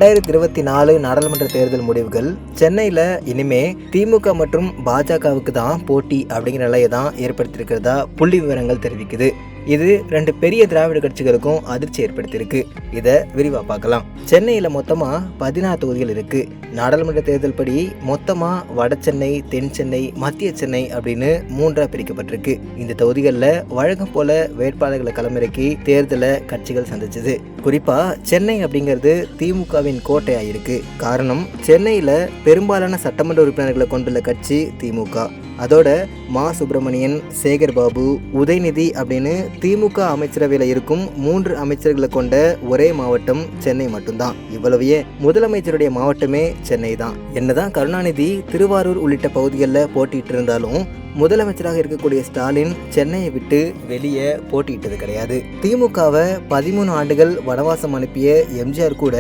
2024 நாடாளுமன்ற தேர்தல் முடிவுகள் சென்னையில் இனிமே திமுக மற்றும் பாஜகவுக்கு தான் போட்டி அப்படிங்கிற நிலையை தான் ஏற்படுத்தியிருக்கிறதா புள்ளி விவரங்கள் தெரிவிக்குது. இது ரெண்டு பெரிய திராவிட கட்சிகளுக்கும் அதிர்ச்சி ஏற்படுத்தியிருக்கு. இதை விரிவாக பார்க்கலாம். சென்னையில் மொத்தமாக 16 தொகுதிகள் இருக்கு. நாடாளுமன்ற தேர்தல் படி மொத்தமாக வட சென்னை, தென் சென்னை, மத்திய சென்னை அப்படின்னு 3ஆக பிரிக்கப்பட்டிருக்கு. இந்த தொகுதிகளில் வழக்கம் போல வேட்பாளர்களை களமிறக்கி தேர்தலை கட்சிகள் சந்திச்சது. குறிப்பாக சென்னை அப்படிங்கிறது திமுகவின் கோட்டையாக இருக்கு. காரணம், சென்னையில் பெரும்பாலான சட்டமன்ற உறுப்பினர்களை கொண்டுள்ள கட்சி திமுக. அதோட மா சுப்பிரமணியன், சேகர் பாபு, உதயநிதி அப்படின்னு திமுக அமைச்சரவையில் இருக்கும் 3 அமைச்சர்களை கொண்ட ஒரே மாவட்டம் சென்னை மட்டும்தான். இவ்வளவையே முதலமைச்சருடைய மாவட்டமே சென்னை தான். என்னதான் கருணாநிதி திருவாரூர் உள்ளிட்ட பகுதிகளில் போட்டிட்டு இருந்தாலும் முதலமைச்சராக இருக்கக்கூடிய ஸ்டாலின் சென்னையை விட்டு வெளியே போட்டியிட்டது கிடையாது. திமுகவை 13 ஆண்டுகள் வனவாசம் அனுப்பிய எம்ஜிஆர் கூட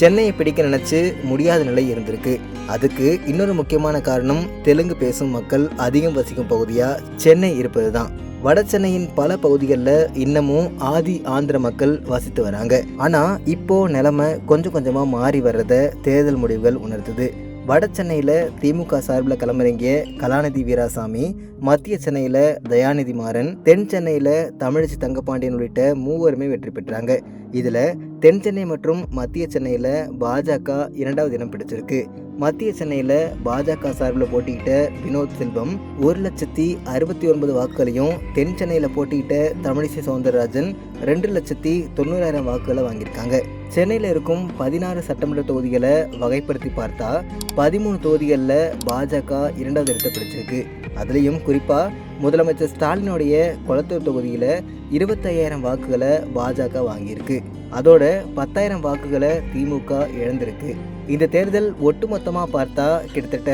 சென்னையை பிடிக்க நினைச்சு முடியாத நிலை இருந்திருக்கு. அதுக்கு இன்னொரு முக்கியமான காரணம், தெலுங்கு பேசும் மக்கள் அதிகம் வசிக்கும் பகுதியா சென்னை இருப்பது தான். வட சென்னையின் பல பகுதிகளில் இன்னமும் ஆதி ஆந்திர மக்கள் வசித்து வராங்க. ஆனா இப்போ நிலைமை கொஞ்சம் கொஞ்சமா மாறி வர்றத தேர்தல் முடிவுகள் உணர்த்துது. வட சென்னையில் திமுக சார்பில் களமிறங்கிய கலாநிதி வீராசாமி, மத்திய சென்னையில் தயாநிதி மாறன், தென் சென்னையில் தமிழிசை தங்கப்பாண்டியன் உள்ளிட்ட 3 வெற்றி பெற்றாங்க. இதில் தென் சென்னை மற்றும் மத்திய சென்னையில் பாஜக 2வது இடம் பிடிச்சிருக்கு. மத்திய சென்னையில் பாஜக சார்பில் போட்டியிட்ட வினோத் செல்வம் 1,69,000 வாக்குகளையும், தென் சென்னையில் போட்டியிட்ட தமிழிசை சவுந்தரராஜன் 2,90,000 வாக்குகளை வாங்கியிருக்காங்க. சென்னையில் இருக்கும் 16 சட்டமன்ற தொகுதிகளை வகைப்படுத்தி பார்த்தா 13 தொகுதிகளில் பாஜக 2வது இடத்தை பிடிச்சிருக்கு. அதுலேயும் குறிப்பாக முதலமைச்சர் ஸ்டாலினுடைய கொளத்தூர் தொகுதியில் 25,000 வாக்குகளை பாஜக வாங்கியிருக்கு. அதோட 10,000 வாக்குகளை திமுக இழந்திருக்கு. இந்த தேர்தல் ஒட்டுமொத்தமாக பார்த்தா கிட்டத்தட்ட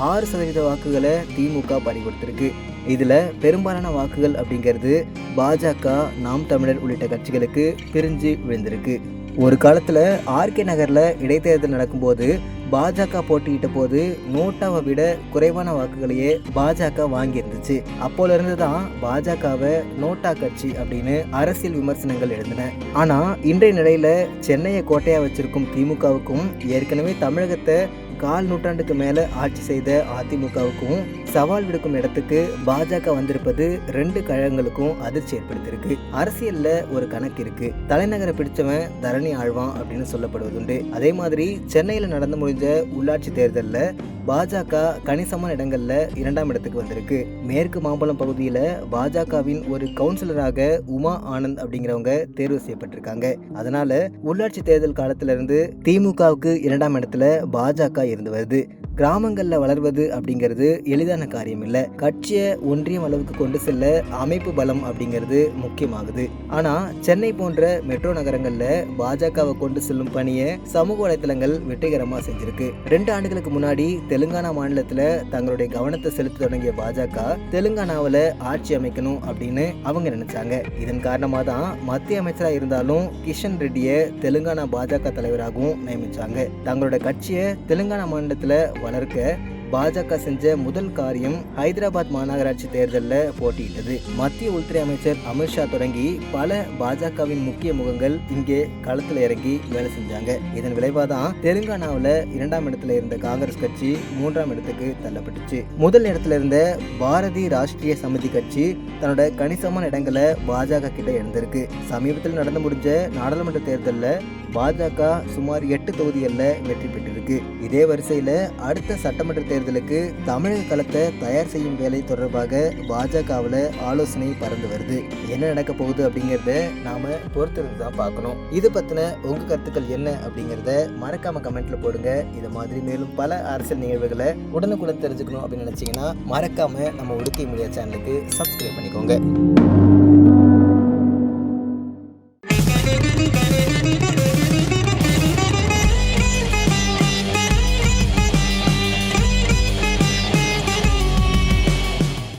6% வாக்குகளை திமுக பறிகொடுத்திருக்கு. இதில் பெரும்பாலான வாக்குகள் அப்படிங்கிறது பாஜக, நாம் தமிழர் உள்ளிட்ட கட்சிகளுக்கு பிரிஞ்சு விழுந்திருக்கு. ஒரு காலத்தில் ஆர்கே நகரில் இடைத்தேர்தல் நடக்கும்போது பாஜக போட்டியிட்ட போது நோட்டாவை விட குறைவான வாக்குகளையே பாஜக வாங்கியிருந்துச்சு. அப்போல இருந்து தான் பாஜகவை நோட்டா கட்சி அப்படின்னு அரசியல் விமர்சனங்கள் எழுந்தன. ஆனா இன்றைய நிலையில சென்னையை கோட்டையா வச்சிருக்கும் திமுகவுக்கும், ஏற்கனவே தமிழகத்தை 1/4 நூற்றாண்டுக்கு மேல ஆட்சி செய்த அதிமுகவுக்கும் சவால் விடுக்கும் இடத்துக்கு பாஜக வந்திருப்பது 2 கழகங்களுக்கும் அதிர்ச்சி ஏற்படுத்தியிருக்கு. அரசியல்ல ஒரு கணக்கு இருக்கு. தலைநகரை பிடிச்சவன் தரணி ஆழ்வான் அப்படின்னு சொல்லப்படுவதுண்டு. அதே மாதிரி சென்னையில நடந்து முடிஞ்ச உள்ளாட்சி தேர்தலில் பாஜக கணிசமான இடங்கள்ல 2ஆம் இடத்துக்கு வந்திருக்கு. மேற்கு மாம்பலம் பகுதியில பாஜகவின் ஒரு கவுன்சிலராக உமா ஆனந்த் அப்படிங்கிறவங்க தேர்வு செய்யப்பட்டிருக்காங்க. அதனால உள்ளாட்சி தேர்தல் காலத்துல இருந்து திமுகவுக்கு 2ஆம் இடத்துல பாஜக இருந்து வருது. கிராமங்கள்ல வளர்வது அப்படிங்கிறது எளிதான காரியம் இல்லை. கட்சியை ஒன்றியம் அளவுக்கு கொண்டு செல்ல அமைப்பு பலம் அப்படிங்கிறது முக்கியமாகுது. ஆனா சென்னை போன்ற மெட்ரோ நகரங்கள்ல பாஜகவை கொண்டு செல்லும் பணியை சமூக வலைதளங்கள் வெற்றிகரமா செஞ்சிருக்கு. 2 ஆண்டுகளுக்கு முன்னாடி தெலுங்கானா மாநிலத்துல தங்களுடைய கவனத்தை செலுத்த தொடங்கிய பாஜக தெலுங்கானாவில் ஆட்சி அமைக்கணும் அப்படின்னு அவங்க நினைச்சாங்க. இதன் காரணமாக தான் மத்திய அமைச்சராக இருந்தாலும் கிஷன் ரெட்டியை தெலுங்கானா பாஜக தலைவராகவும் நியமிச்சாங்க. தங்களோட கட்சியை தெலுங்கானா மாநிலத்தில் வளர்க்க பாஜக செஞ்ச முதல் காரியம் ஹைதராபாத் மாநகராட்சி தேர்தலில் போட்டியிட்டது. மத்திய உள்துறை அமைச்சர் அமித்ஷா தொடங்கி பல பாஜகவின் முக்கிய முகங்கள் இங்கே களத்தில் இறங்கி வேலை செஞ்சாங்க. இதன் விளைவாக தான் தெலுங்கானாவில் 2ஆம் இடத்துல இருந்த காங்கிரஸ் கட்சி 3ஆம் இடத்துக்கு தள்ளப்பட்டுச்சு. முதல் இடத்துல இருந்த பாரதி ராஷ்டிரிய சமிதி கட்சி தன்னோட கணிசமான இடங்களை பாஜக கிட்ட இருந்திருக்கு. சமீபத்தில் நடந்து முடிஞ்ச நாடாளுமன்ற தேர்தலில் பாஜக சுமார் 8 தொகுதிகளில் வெற்றி பெற்றிருக்கு. இதே வரிசையில் அடுத்த சட்டமன்ற தேர்தலுக்கு தமிழக களத்தை தயார் செய்யும் வேலை தொடர்பாக பாஜகவில் ஆலோசனை பறந்து வருது. என்ன நடக்க போகுது அப்படிங்கிறத நாம பொறுத்திருந்து தான் பார்க்கணும். இது பத்தின உங்க கருத்துக்கள் என்ன அப்படிங்கிறத மறக்காம கமெண்ட்ல போடுங்க. இது மாதிரி மேலும் பல அரசியல் நிகழ்வுகளை உடனுக்குடன் தெரிஞ்சுக்கணும் அப்படின்னு நினைச்சீங்கன்னா மறக்காம நம்ம உடுக்கை மீடியா சேனலுக்கு சப்ஸ்கிரைப் பண்ணிக்கோங்க.